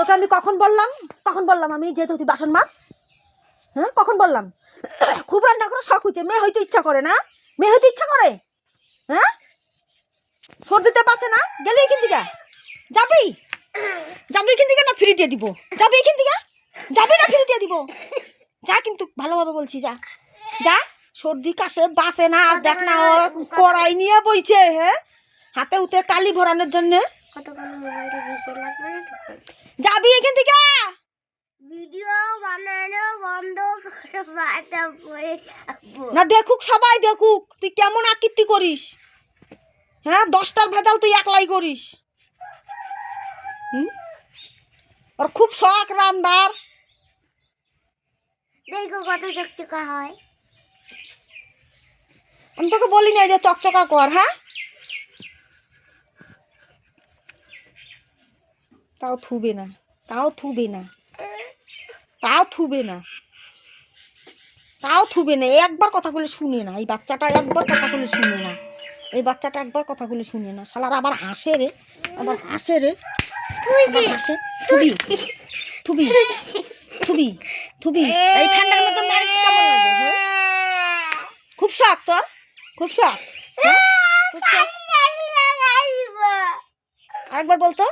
তোকে আমি কখন বললাম আমি যেহেতু তুই বাসন মাছ? হ্যাঁ, কখন বললাম? খুব রান্না করে শখ হইছে, মেয়ে হইতে ইচ্ছা করে না? মেয়ে হইতে ইচ্ছা করে? হ্যাঁ, সর্দিতে বাঁচে না? গেলি এখান থেকে, যাবি এখান থেকে না ফ্রি দিয়ে দিব? যাবি এখান থেকে, যাবি না ফ্রি দিয়ে দিব? যা, কিন্তু ভালোভাবে বলছি, যা যা। সর্দি কাশে বাঁচে না, দেখ না ওর কড়াই নিয়ে বইছে। হ্যাঁ, হাতে উতে কালি ভরানোর জন্য। যাবি এখান থেকে। ভিডিও বানানো বন্ধ করে বাটা পড়ে যাবো। না, দেখুক, সবাই দেখুক তুই কেমন আকৃতি করিস। হ্যাঁ, 10টার ভেজাল তুই একলাই করিস। ওর খুব শখ রান্নার। দেখো কত চকচকা হয়। আমি তোকে বলি না যে চকচকা কর। হ্যাঁ, তাও থুবে না, তাও থুবে না, তাও থুবে না, তাও থুবে না। একবার কথা বলে শুনে না এই বাচ্চাটা, একবার কথা বলে শুনে না এই বাচ্চাটা, একবার কথা বলে শুনে না। শালার আবার হাসে রে, আবার হাসে রে, আবার হাসে। থুবি থুবি থুবি থুবি। এই ঠান্ডার মধ্যে মারিস কেমন লাগে? হ্যাঁ, খুব শখ তোর, খুব শখ। হ্যাঁ, খুব শখ। আরেকবার বলতো।